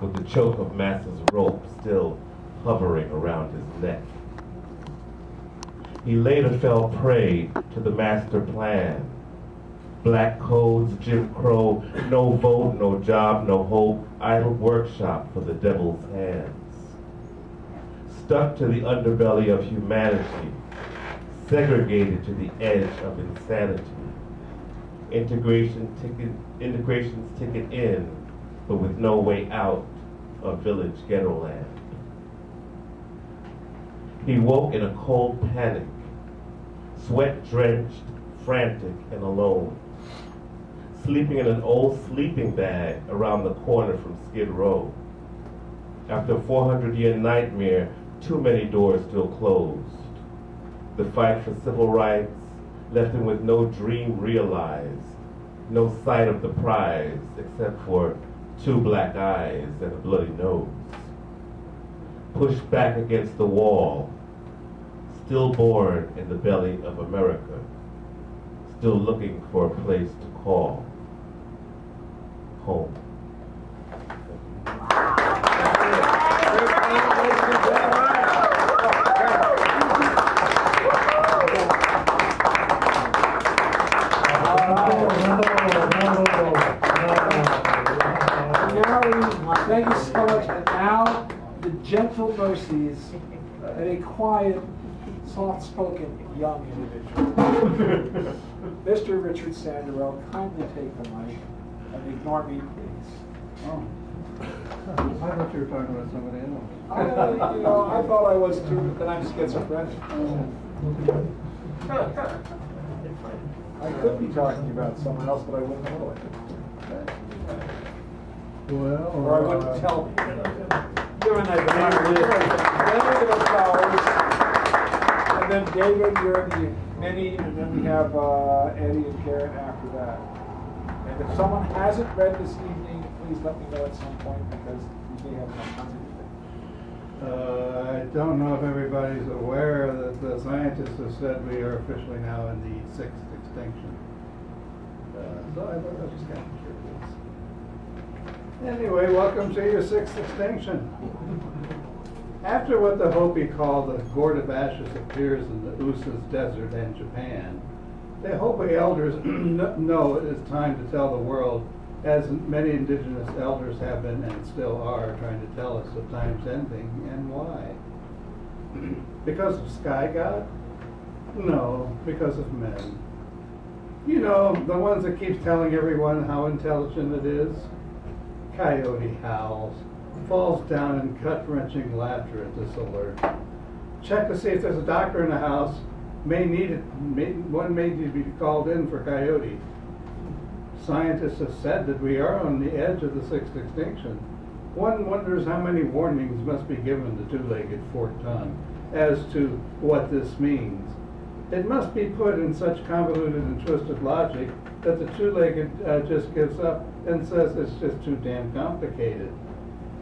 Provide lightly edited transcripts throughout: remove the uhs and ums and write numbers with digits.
with the choke of Master's rope still hovering around his neck. He later fell prey to the master plan. Black codes, Jim Crow, no vote, no job, no hope, idle workshop for the devil's hands. Stuck to the underbelly of humanity, segregated to the edge of insanity. Integration's ticket in, but with no way out of village ghetto land. He woke in a cold panic, sweat-drenched, frantic, and alone, sleeping in an old sleeping bag around the corner from Skid Row. After a 400-year nightmare, too many doors still closed. The fight for civil rights left him with no dream realized, no sight of the prize except for 2 black eyes and a bloody nose. Pushed back against the wall, stillborn in the belly of America, still looking for a place to call home. Thank you so much. And now, the gentle mercies of a quiet, soft-spoken young individual. Mr. Richard Sanderell, kindly take the mic and ignore me, please. Oh. I thought you were talking about somebody else. I thought I was too, but then I'm schizophrenic. I could be talking about someone else, but I wouldn't know it. Well, Or I wouldn't tell you. You're in the flowers. And then David, you're in the mini, and then we have Eddie and Garrett after that. And if someone hasn't read this evening, please let me know at some point because we may have enough time to do that. I don't know if everybody's aware that the scientists have said we are officially now in the 6th extinction. So I thought that was kind of curious. Anyway, welcome to your 6th extinction. After what the Hopi call the gourd of ashes appears in the Usa's desert and Japan, the Hopi elders know it is time to tell the world, as many indigenous elders have been and still are trying to tell us, the time's ending and why. Because of Sky God? No, because of men. You know, the ones that keep telling everyone how intelligent it is. Coyote howls, falls down in gut-wrenching laughter at this alert. Check to see if there's a doctor in the house. One may need to be called in for Coyote. Scientists have said that we are on the edge of the 6th extinction. One wonders how many warnings must be given to two-legged forked tongue as to what this means. It must be put in such convoluted and twisted logic that the two-legged just gives up and says it's just too damn complicated.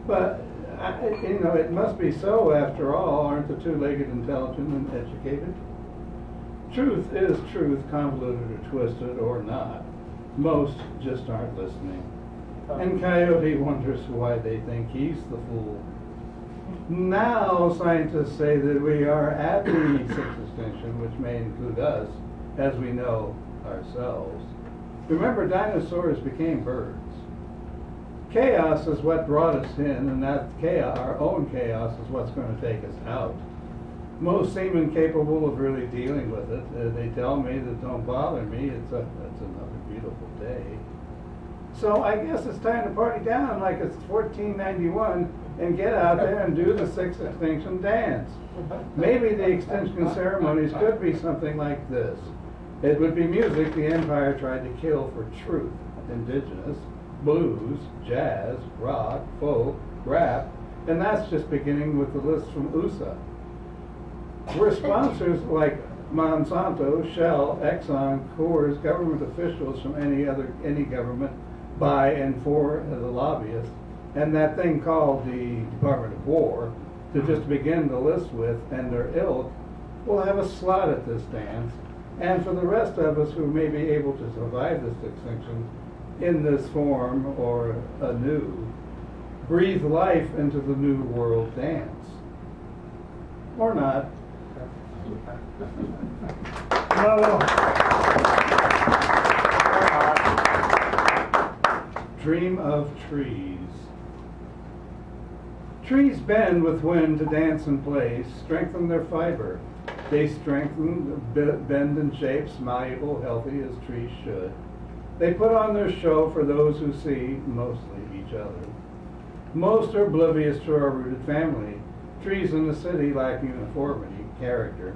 But, it must be so after all. Aren't the two-legged intelligent and educated? Truth is truth, convoluted or twisted or not. Most just aren't listening. And Coyote wonders why they think he's the fool. Now scientists say that we are at the 6th extinction, which may include us, as we know ourselves. Remember, dinosaurs became birds. Chaos is what brought us in, and that chaos, our own chaos, is what's going to take us out. Most seem incapable of really dealing with it. They tell me that don't bother me, it's another beautiful day. So I guess it's time to party down like it's 1491 and get out there and do the 6th extinction dance. Maybe the extinction ceremonies could be something like this. It would be music the empire tried to kill for truth. Indigenous, blues, jazz, rock, folk, rap, and that's just beginning with the list from USA. We're sponsors like Monsanto, Shell, Exxon, Coors, government officials from any government by and for the lobbyists, and that thing called the Department of War, to just begin the list with, and their ilk, will have a slot at this dance. And for the rest of us who may be able to survive this extinction in this form or anew, breathe life into the new world dance. Or not. No. Dream of trees. Trees bend with wind to dance in place, strengthen their fiber. They strengthen, bend in shapes, malleable, healthy as trees should. They put on their show for those who see, mostly each other. Most are oblivious to our rooted family. Trees in the city lack uniformity, character.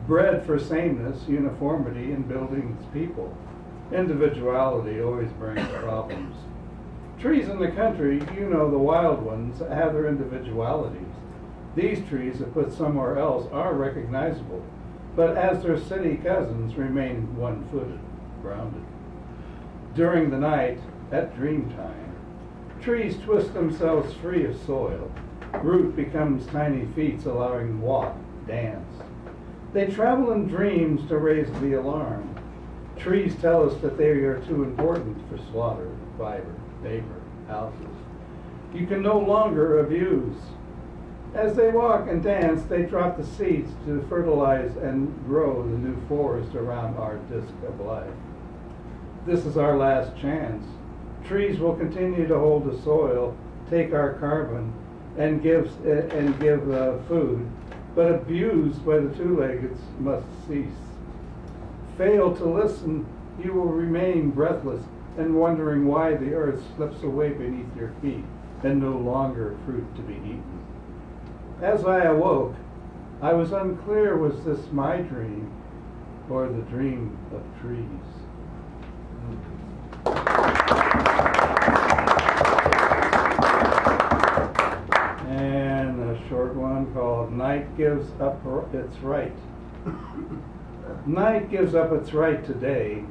Bred for sameness, uniformity in building its people. Individuality always brings problems. Trees in the country, you know the wild ones, have their individualities. These trees, if put somewhere else, are recognizable, but as their city cousins, remain one-footed, grounded. During the night, at dream time, trees twist themselves free of soil. Root becomes tiny feet, allowing them walk, dance. They travel in dreams to raise the alarm. Trees tell us that they are too important for slaughter, fiber, paper, houses. You can no longer abuse. As they walk and dance, they drop the seeds to fertilize and grow the new forest around our disk of life. This is our last chance. Trees will continue to hold the soil, take our carbon, and give food, but abused by the two-leggeds must cease. Fail to listen, you will remain breathless and wondering why the earth slips away beneath your feet and no longer fruit to be eaten. As I awoke, I was unclear, was this my dream or the dream of trees? And a short one called Night Gives Up Its Right. Night gives up its right to day.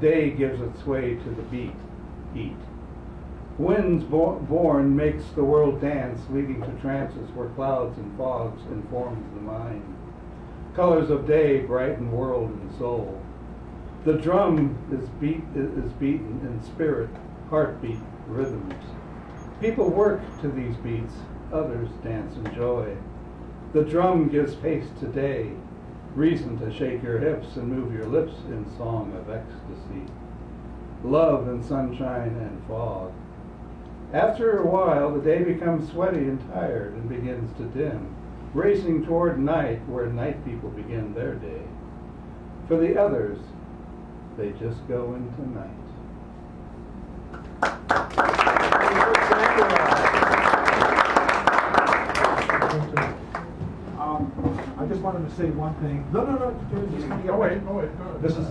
Day gives its way to the beat, heat. Winds born makes the world dance, leading to trances where clouds and fogs informs the mind. Colors of day brighten world and soul. The drum is beaten in spirit, heartbeat, rhythms. People work to these beats, others dance in joy. The drum gives pace to day, reason to shake your hips and move your lips in song of ecstasy. Love in sunshine and fog. After a while, the day becomes sweaty and tired and begins to dim, racing toward night where night people begin their day. For the others, they just go into night. I just wanted to say one thing. No, just let me Oh wait, go ahead. This is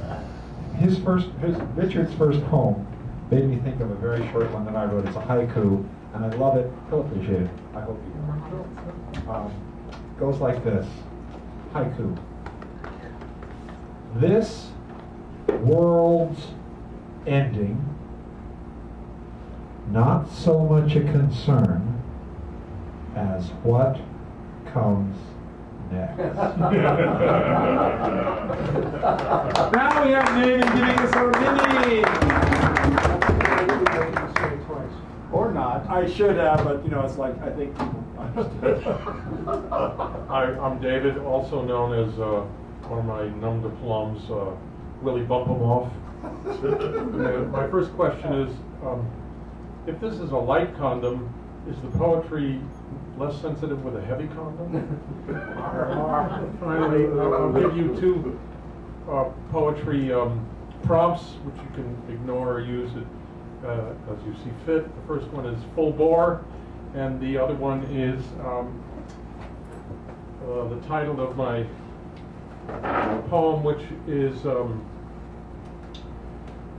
Richard's first poem. Made me think of a very short one that I wrote. It's a haiku, and I love it. He'll appreciate it. I hope you will. Goes like this. Haiku. This world's ending, not so much a concern as what comes next. Now we have Nathan giving us our mini. Or not. I should have, but it's like I think people understood. I'm David, also known as one of my nom de plums, Willie Bump 'em Off. My first question is, if this is a light condom, is the poetry less sensitive with a heavy condom? Finally, I'll give you two poetry prompts, which you can ignore or use it as you see fit. The first one is full bore, and the other one is the title of my poem, which is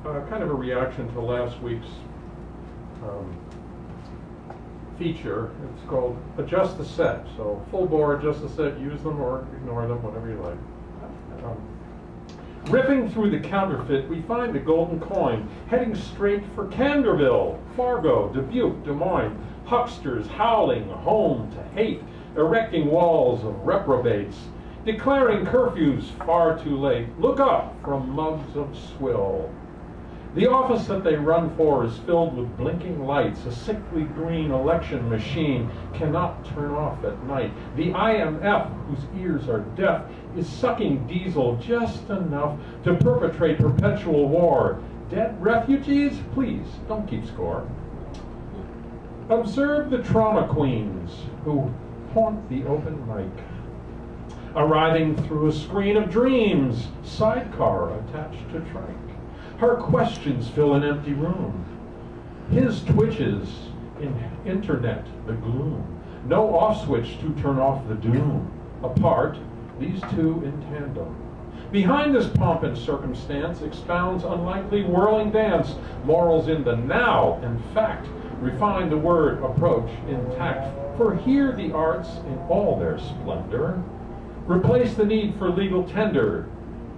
kind of a reaction to last week's feature. It's called Adjust the Set. So full bore, adjust the set, use them or ignore them, whatever you like. Ripping through the counterfeit, we find the golden coin, heading straight for Canderville, Fargo, Dubuque, Des Moines, hucksters howling home to hate, erecting walls of reprobates, declaring curfews far too late. Look up from mugs of swill. The office that they run for is filled with blinking lights. A sickly green election machine cannot turn off at night. The IMF, whose ears are deaf, is sucking diesel just enough to perpetrate perpetual war. Dead refugees? Please, don't keep score. Observe the trauma queens who haunt the open mic, arriving through a screen of dreams, sidecar attached to trike. Her questions fill an empty room. His twitches in internet the gloom. No off switch to turn off the doom. Apart, these two in tandem. Behind this pomp and circumstance expounds unlikely whirling dance. Morals in the now and fact. Refine the word approach intact. For here the arts in all their splendor replace the need for legal tender.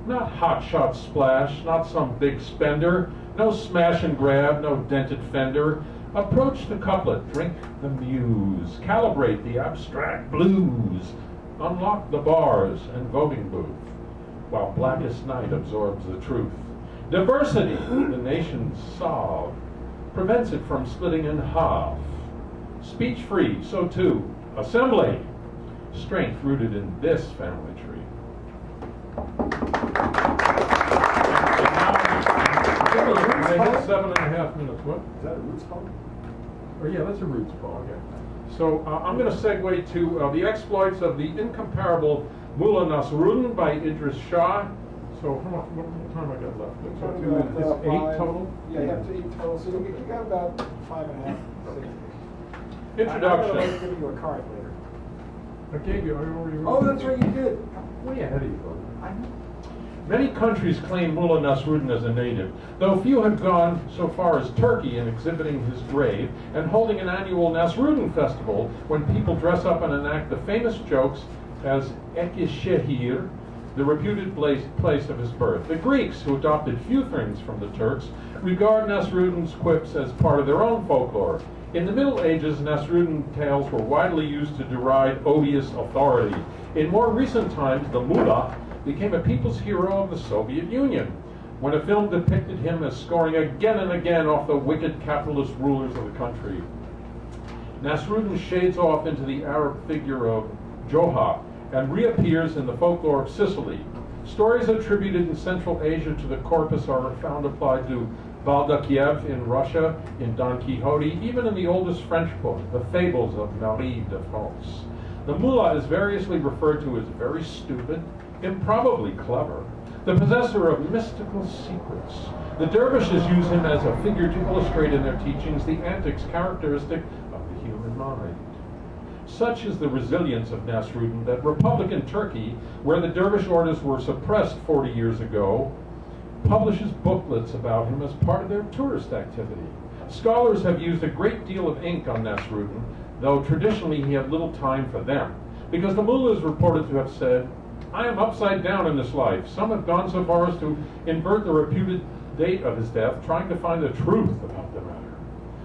Not hotshot splash, not some big spender, no smash and grab, no dented fender. Approach the couplet, drink the muse, calibrate the abstract blues, unlock the bars and voting booth, while blackest night absorbs the truth. Diversity, the nation's solve, prevents it from splitting in half. Speech free, so too, assembly, strength rooted in this family tree. I hit 7.5 minutes. What? Is that a roots poem? Oh, yeah, that's a roots poem. Okay. So I'm going to segue to the exploits of the incomparable Mullah Nasruddin by Idris Shah. So what time I got left? It's 8 total? Yeah, you have to 8 total. So you got about 5.5, 6. Introduction. I'm going to give you a card later. I gave you. I already. Oh, that's right, you did. Way ahead of you, brother. Many countries claim Mullah Nasruddin as a native, though few have gone so far as Turkey in exhibiting his grave and holding an annual Nasruddin festival when people dress up and enact the famous jokes as Ekishehir, the reputed place of his birth. The Greeks, who adopted few things from the Turks, regard Nasruddin's quips as part of their own folklore. In the Middle Ages, Nasruddin tales were widely used to deride odious authority. In more recent times, the mullah became a people's hero of the Soviet Union, when a film depicted him as scoring again and again off the wicked capitalist rulers of the country. Nasruddin shades off into the Arab figure of Joha and reappears in the folklore of Sicily. Stories attributed in Central Asia to the corpus are found applied to Baldakiev in Russia, in Don Quixote, even in the oldest French book, The Fables of Marie de France. The mullah is variously referred to as very stupid, improbably clever, the possessor of mystical secrets. The dervishes use him as a figure to illustrate in their teachings the antics characteristic of the human mind. Such is the resilience of Nasruddin that Republican Turkey, where the dervish orders were suppressed 40 years ago, publishes booklets about him as part of their tourist activity. Scholars have used a great deal of ink on Nasruddin, though traditionally he had little time for them, because the mullah is reported to have said, "I am upside down in this life." Some have gone so far as to invert the reputed date of his death, trying to find the truth about the matter.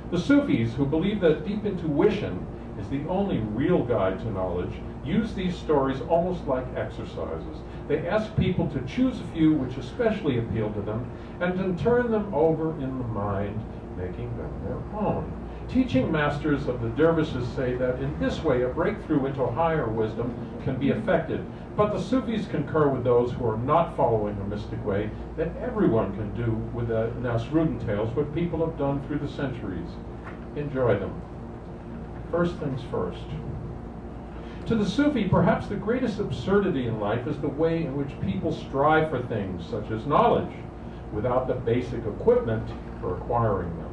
The Sufis, who believe that deep intuition is the only real guide to knowledge, use these stories almost like exercises. They ask people to choose a few which especially appeal to them, and then turn them over in the mind, making them their own. Teaching masters of the dervishes say that in this way a breakthrough into higher wisdom can be effected. But the Sufis concur with those who are not following a mystic way that everyone can do with the Nasruddin tales what people have done through the centuries. Enjoy them. First things first. To the Sufi, perhaps the greatest absurdity in life is the way in which people strive for things, such as knowledge, without the basic equipment for acquiring them.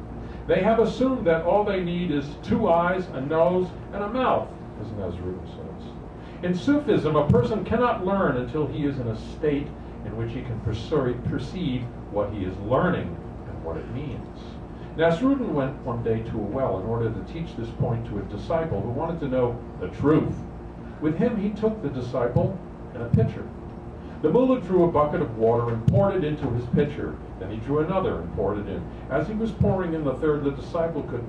They have assumed that all they need is 2 eyes, a nose, and a mouth, as Nasruddin says. In Sufism, a person cannot learn until he is in a state in which he can perceive what he is learning and what it means. Nasruddin went one day to a well in order to teach this point to a disciple who wanted to know the truth. With him, he took the disciple and a pitcher. The mullah drew a bucket of water and poured it into his pitcher. Then he drew another and poured it in. As he was pouring in the third, the disciple could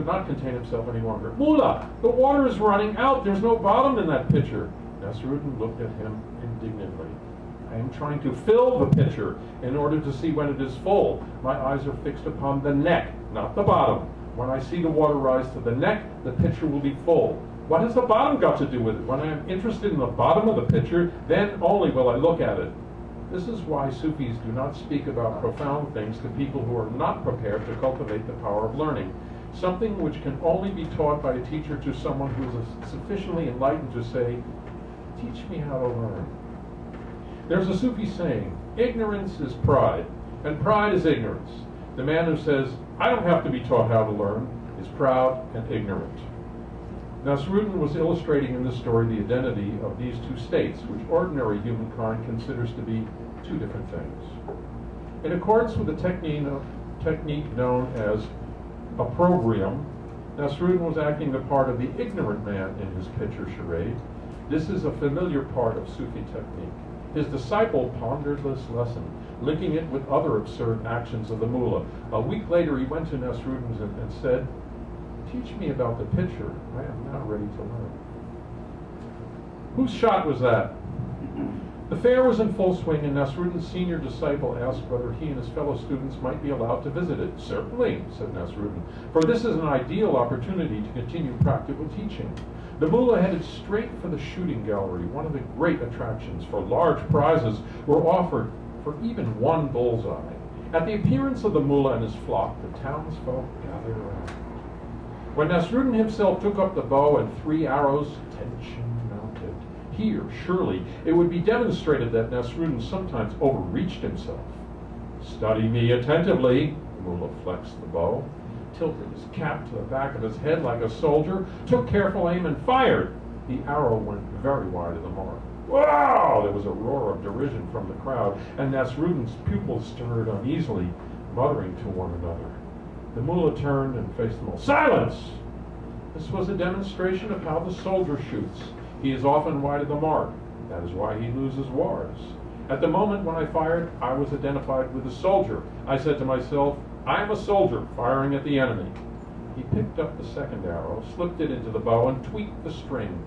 not contain himself any longer. "Mullah, the water is running out. There's no bottom in that pitcher." Nasruddin looked at him indignantly. I am trying to fill the pitcher in order to see when it is full. My eyes are fixed upon the neck, not the bottom. When I see the water rise to the neck, the pitcher will be full. What has the bottom got to do with it? When I am interested in the bottom of the pitcher, then only will I look at it. This is why Sufis do not speak about profound things to people who are not prepared to cultivate the power of learning, something which can only be taught by a teacher to someone who is sufficiently enlightened to say, teach me how to learn. There's a Sufi saying, ignorance is pride, and pride is ignorance. The man who says, I don't have to be taught how to learn, is proud and ignorant. Nasruddin was illustrating in this story the identity of these two states, which ordinary humankind considers to be two different things. In accordance with the technique known as opprobrium, Nasruddin was acting the part of the ignorant man in his picture charade. This is a familiar part of Sufi technique. His disciple pondered this lesson, linking it with other absurd actions of the mullah. A week later he went to Nasruddin and said, teach me about the pitcher. I am now ready to learn. Whose shot was that? The fair was in full swing, and Nasruddin's senior disciple asked whether he and his fellow students might be allowed to visit it. Certainly, said Nasruddin, for this is an ideal opportunity to continue practical teaching. The mullah headed straight for the shooting gallery, one of the great attractions, for large prizes were offered for even one bullseye. At the appearance of the mullah and his flock, the townsfolk gathered around. When Nasruddin himself took up the bow and 3 arrows, tension mounted. Here, surely, it would be demonstrated that Nasruddin sometimes overreached himself. Study me attentively, the mullah flexed the bow, tilted his cap to the back of his head like a soldier, took careful aim and fired. The arrow went very wide of the mark. Wow! There was a roar of derision from the crowd, and Nasruddin's pupils stirred uneasily, muttering to one another. The mullah turned and faced them all. Silence! This was a demonstration of how the soldier shoots. He is often wide of the mark. That is why he loses wars. At the moment when I fired, I was identified with a soldier. I said to myself, I am a soldier firing at the enemy. He picked up the second arrow, slipped it into the bow, and tweaked the string.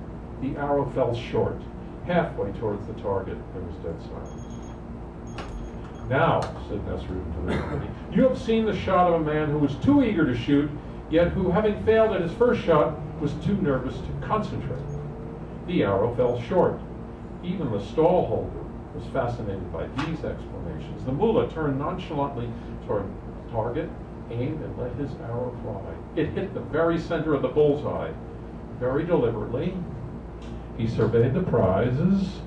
The arrow fell short. Halfway towards the target, there was dead silence. Now, said Nasruddin to the company, you have seen the shot of a man who was too eager to shoot, yet who, having failed at his first shot, was too nervous to concentrate. The arrow fell short. Even the stall holder was fascinated by these explanations. The mullah turned nonchalantly toward the target, aimed, and let his arrow fly. It hit the very center of the bullseye. Very deliberately, he surveyed the prizes,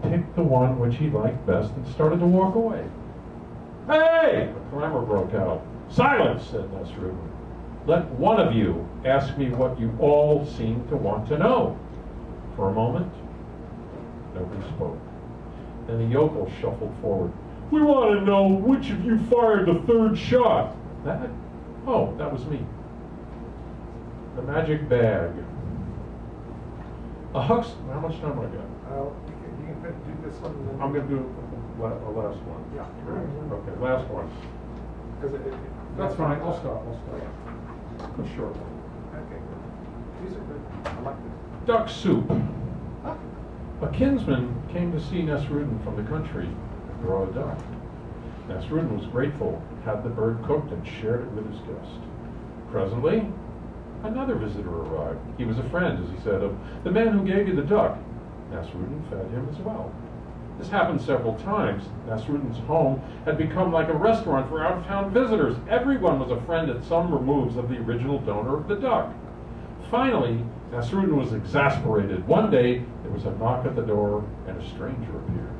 picked the one which he liked best, and started to walk away. Hey! A clamor broke out. Silence, said Nasruddin. Let one of you ask me what you all seem to want to know. For a moment, nobody spoke. Then the yokel shuffled forward. We want to know which of you fired the third shot. That? Oh, that was me. The magic bag. How much time I got? You can do this one. I'm going to do a last one. Yeah. Okay, last one. That's fine. I'll stop. A short one. Okay. These are good. I like this. Duck soup. A kinsman came to see Nasruddin from the country and brought a duck. Nasruddin was grateful, had the bird cooked, and shared it with his guest. Presently, another visitor arrived. He was a friend, as he said, of the man who gave you the duck. Nasruddin fed him as well. This happened several times. Nasruddin's home had become like a restaurant for out-of-town visitors. Everyone was a friend at some removes of the original donor of the duck. Finally, Nasruddin was exasperated. One day, there was a knock at the door, and a stranger appeared.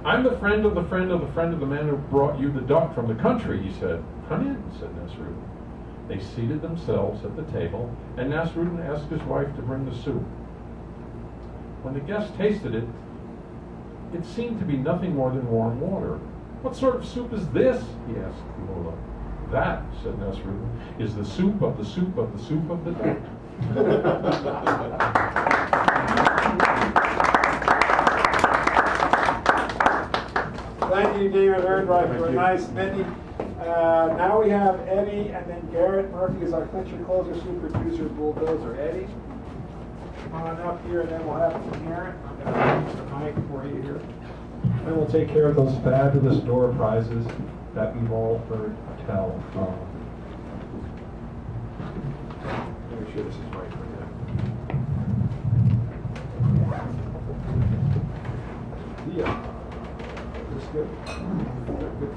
I'm the friend of the friend of the friend of the man who brought you the duck from the country, he said. Come in, said Nasruddin. They seated themselves at the table, and Nasruddin asked his wife to bring the soup. When the guest tasted it, it seemed to be nothing more than warm water. What sort of soup is this? He asked the mullah. That, said Nasruddin, is the soup of the soup of the soup of the duck. Thank you, David Erdreich, for a nice mini. Now we have Eddie, and then Garrett Murphy is our picture closer, super producer, bulldozer. Eddie, come on up here, and then we'll have Garrett. I'm going to use the mic for you here. And we'll take care of those fabulous door prizes that we've all heard tell of. Make sure this is right for you. Yeah. This good? Good.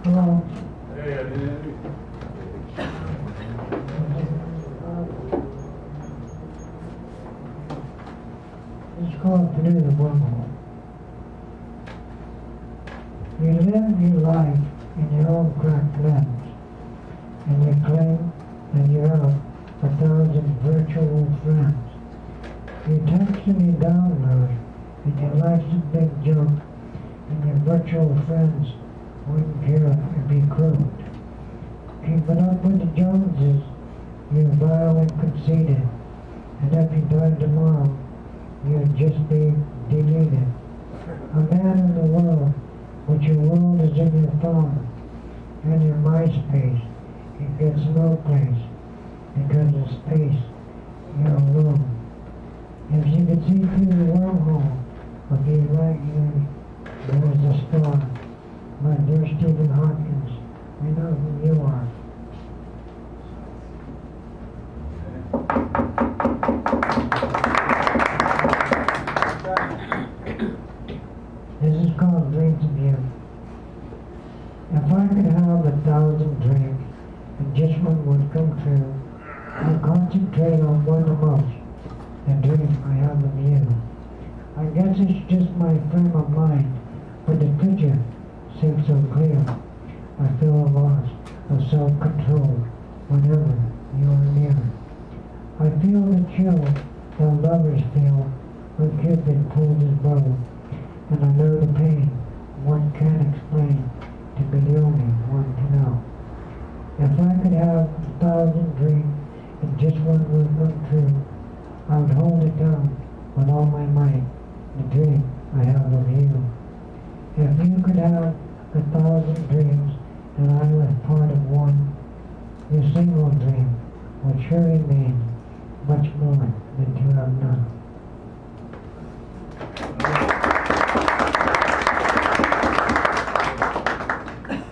Hello. Hey, Andy. It's called through the wormhole. You live your life in your own cracked lens, and you claim that you have 1,000 virtual friends. You text and you download, and your life's a big joke, and your virtual friends wouldn't care if you croaked. Keeping up with the Joneses, you're vile and conceited, and if you died tomorrow, you'd just be deleted. A man in the world, but your world is in your phone, and your MySpace, it gets no place, because of space, you're alone. If you could see through the wormhole, if you like you, there is a star. My dear Stephen Hawkins, I know who you are. This is called Dreams of You. If I could have 1,000 dreams, and just one would come true, I'd concentrate on one the most, the dream I have of you. I guess it's just my frame of mind, but the picture seems so clear. I feel a loss of self-control whenever you are near. I feel the chill that lovers feel when Cupid pulls his bow, and I know the pain one can't explain to be the only one to know. If I could have 1,000 dreams and just one would come true, I would hold it down with all my might, the dream I have of you. If you could have 1,000 dreams and I was part of one, your single dream would surely mean much more than to have none.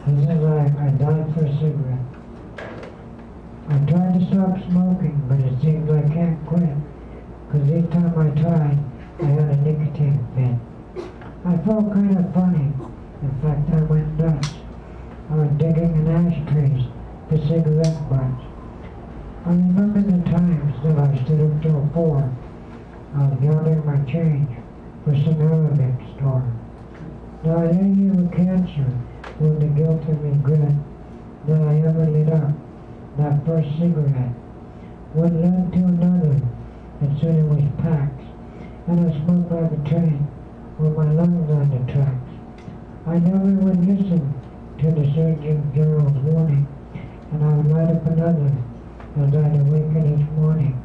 This is like I died for a cigarette. I tried to stop smoking, but it seems I can't quit, because each time I tried, I had a nicotine fit. I felt kind of funny. In fact, I went nuts. I was digging in ashtrays for cigarette butts. I remember the times that I stood up till 4. I was gathering my change for some Arabic store. Now I lay here with cancer, with the guilt and regret that I ever lit up that first cigarette. One led to another, and soon it was packed, and I smoked like a train with my lungs on the tracks. I never would listen to the Surgeon General's warning, and I would light up another as I'd awaken each morning.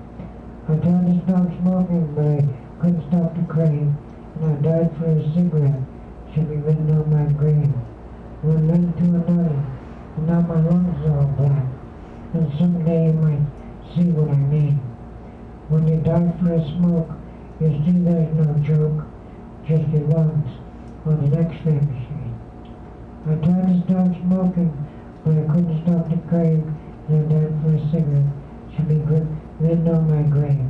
I tried to stop smoking, but I couldn't stop the crave, and I died for a cigarette, should be written on my grave. One led to another, and now my lungs are all black, and someday you might see what I mean. When you die for a smoke, you see there's no joke, just your lungs on an X-ray machine. I tried to stop smoking, but I couldn't stop the crave, and I died for a cigarette, should be written on my grave.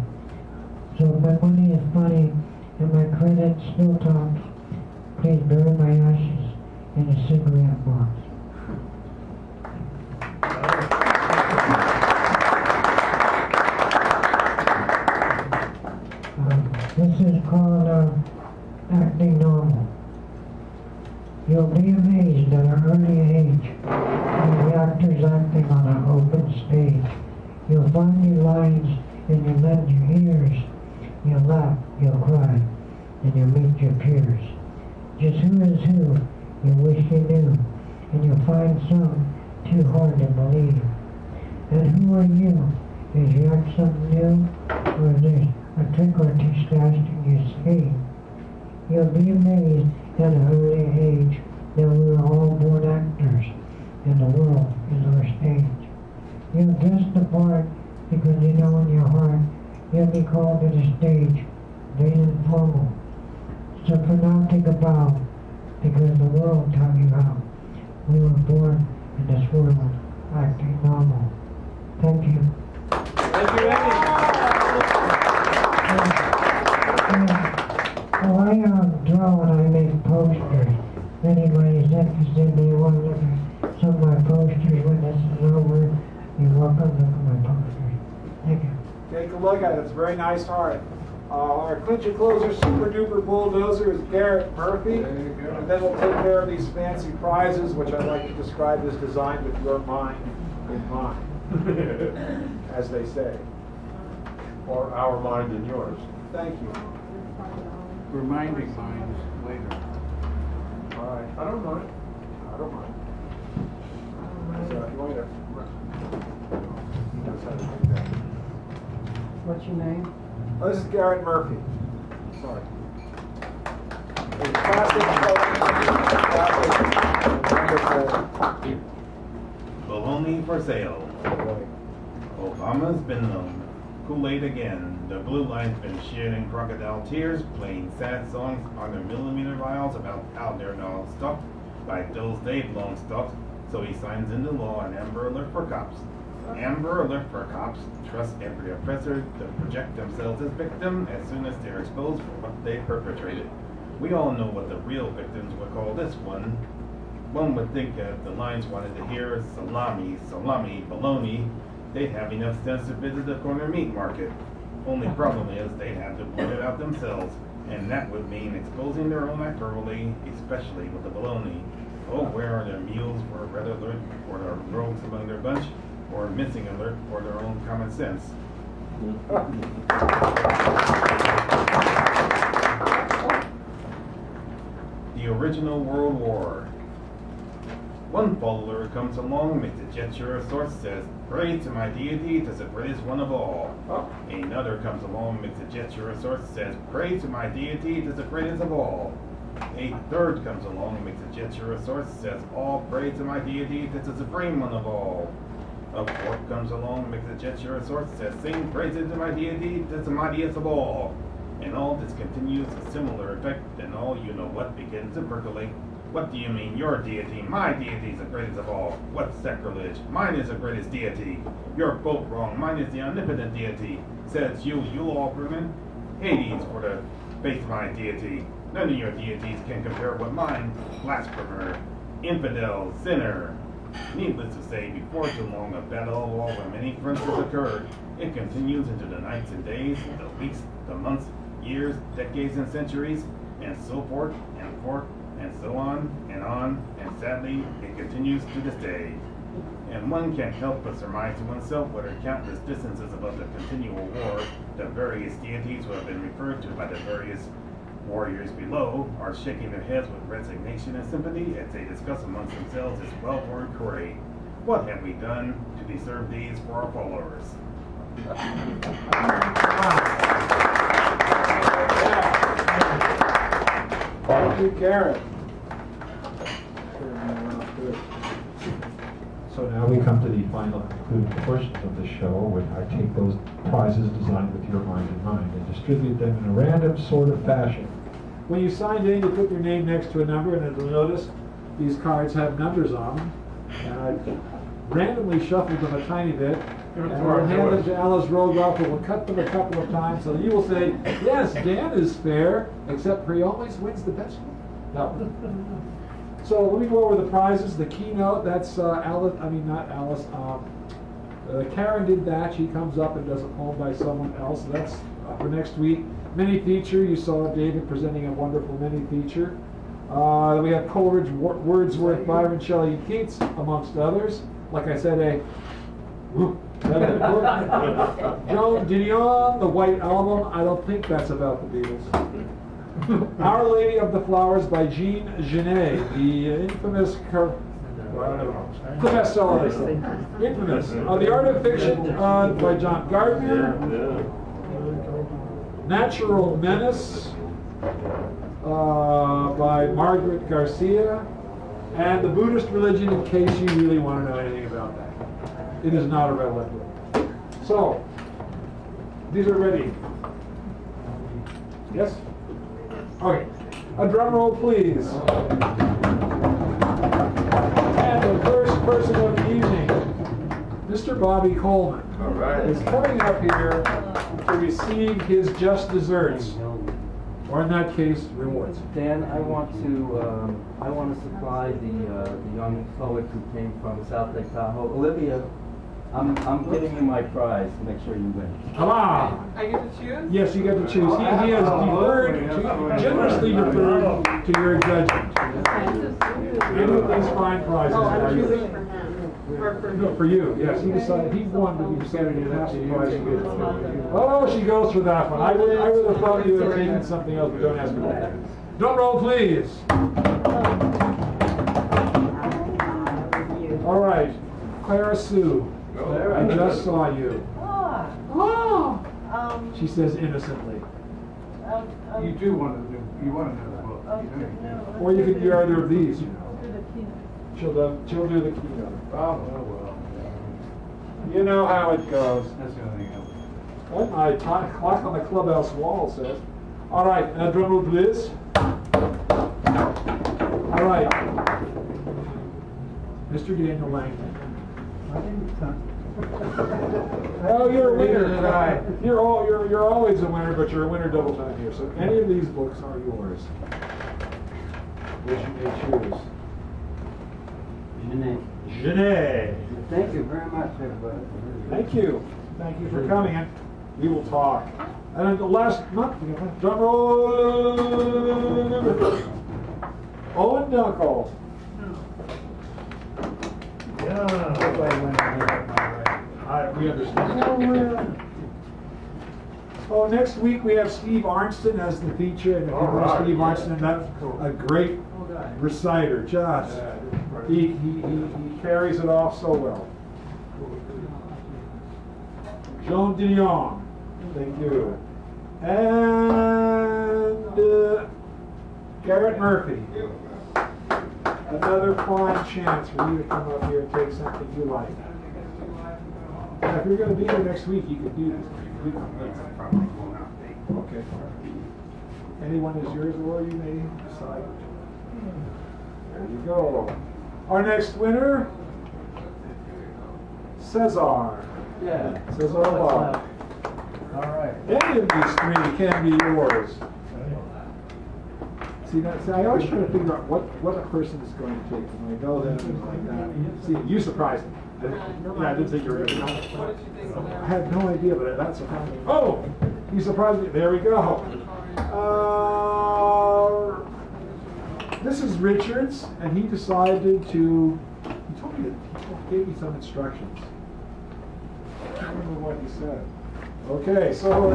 So if my money is funny, and my credit still talks, please bury my ashes in a cigarette box. This is called acting normal. You'll be amazed at an early age when the actor's acting on an open stage. You'll find your lines and you'll lend your ears. You'll laugh, you'll cry, and you'll meet your peers. Just who is who you wish you knew, and you'll find some too hard to believe. And who are you? Is you act something new, or is there a trick or two stashed in your scheme? You'll be amazed at an early age that we are all born actors, and the world is our stage. You'll dress the part because you know in your heart you'll be called to the stage very informal. So for now, take a bow, because the world taught you how. We were born in this world acting normal. Thank you. Thank you, Eddie. Oh, I draw and I make posters. If anybody's interested, they want to look at some of my posters when this is over, you're welcome to look at my posters. Thank you. Take a look at it. It's a very nice art. Our clincher closer super duper bulldozer is Garrett Murphy. And then we'll take care of these fancy prizes, which I like to describe as designed with your mind in mind, as they say. Or our mind and yours. Thank you. Reminding minds later. All right. I don't mind. I don't mind. So if you want to... That's how to do that. What's your name? Oh, this is Garrett Murphy. Sorry. A classic, wonderful. Baloney for sale. Obama's been known. Kool-Aid again. The blue line's been shedding crocodile tears, playing sad songs on their millimeter vials about how they're now stuck by those they've long stuck. So he signs into law an Amber Alert for cops. Amber Alert for cops trust every oppressor to project themselves as victim as soon as they're exposed for what they perpetrated. We all know what the real victims would call this one. One would think that the lines wanted to hear salami, salami, bologna, they'd have enough sense to visit the corner meat market. Only problem is they'd have to point it out themselves, and that would mean exposing their own hyperbole, especially with the bologna. Oh, where are their mules for a red alert, or their rogues among their bunch, or missing alert for their own common sense? The original World War. One follower comes along, makes a gesture of sorts, says, "Pray to my deity, it is the greatest one of all." Another comes along, makes a gesture of sorts, says, "Pray to my deity, it is the greatest of all." A third comes along, makes a gesture of sorts, says, "All pray to my deity, it is the supreme one of all." A fourth comes along, makes a gesture of sorts, says, "Sing praises to my deity, it is the mightiest of all." And all this continues a similar effect, and all you know what begins to percolate. What do you mean, your deity? My deity is the greatest of all. What sacrilege? Mine is the greatest deity. You're both wrong. Mine is the omnipotent deity. Says you all proven. Hades for the base of my deity. None of your deities can compare with mine. Blasphemer, infidel, sinner. Needless to say, before too long, a battle of all the many fronts has occurred. It continues into the nights and days, the weeks, the months, years, decades, and centuries, and so forth, and so on, and sadly, it continues to this day. And one can't help but surmise to oneself whether countless distances above the continual war, the various deities who have been referred to by the various warriors below are shaking their heads with resignation and sympathy as they discuss amongst themselves this well-worn parade. What have we done to deserve these for our followers? Thank you, Garrett. So now we come to the final concluding portions of the show, where I take those prizes designed with your mind in mind and distribute them in a random sort of fashion. When you signed in, you put your name next to a number, and as you'll notice, these cards have numbers on them. And I randomly shuffled them a tiny bit, and I'll hand them to Alice Rogoff, who will cut them a couple of times, so you will say, yes, Dan is fair, except for he always wins the best one. No. So let me go over the prizes. The keynote, that's Karen did that. She comes up and does a poem by someone else. That's for next week. Mini feature, you saw David presenting a wonderful mini feature. We have Coleridge, Wordsworth, Byron, Shelley, Keats, amongst others. Like I said, Joan Didion, The White Album. I don't think that's about the Beatles. Our Lady of the Flowers by Jean Genet, the infamous, the bestseller, infamous. The Art of Fiction by John Gardner. Natural Menace by Margaret Garcia. And The Buddhist Religion, in case you really want to know anything about that. It is not a red letter. So, these are ready. Yes? Okay. A drum roll, please. And the first person of the evening, Mr. Bobby Coleman, is coming up here to receive his just desserts, or in that case, rewards. Dan, I want to supply the young poet who came from South Lake Tahoe. Olivia, I'm giving you my prize to make sure you win. Ah! I get to choose? Yes, you get to choose. He has generously deferred to your judgment. Any of these fine prizes Oh, are I'm yours. choosing for him. Or for No, for you, yes. He decided, he won, but he decided to pass the prize to you. Oh, she goes for that one. I would have thought you had taken something else, but don't ask me that. Drum roll, please. All right, Clara Sue. I just saw you. Oh. She says innocently. You do want to do, you want to know the book. Or you could do either of these, you know. Do the keynote. She'll do the keynote. Oh, well. You know how it goes. That's the only thing else. What my clock on the clubhouse wall says. All right, drum roll, please. All right, Mr. Daniel Langton. Oh, you're a winner. You're always a winner, but you're a winner double time here. So any of these books are yours, which you may choose. Genet. Thank you very much, everybody. Thank you. Thank you for coming, and we will talk. And then the last month, drum roll. Owen Dunkel. We understand. Oh, next week we have Steve Arnston as the feature, and if you know Steve Arnston, that's a great reciter. Just he carries it off so well. Joan Dion, thank you, and Garrett Murphy. Another fine chance for you to come up here and take something you like. Now, if you're going to be here next week, you can do this. Okay. Anyone is yours, or you may decide. There you go. Our next winner, Cesar. Yeah. Cesar Love. All right. Any of these three can be yours. See, I always try to figure out what a person is going to take when I know them and like that. See, you surprised me. I didn't think you were going to know. I had no idea, but that's a problem. Oh, you surprised me. There we go. This is Richards, and he decided to. He told me he gave me some instructions. I can't remember what he said. Okay, so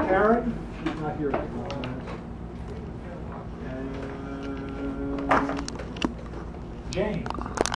Karen, she's not here at the moment. And James.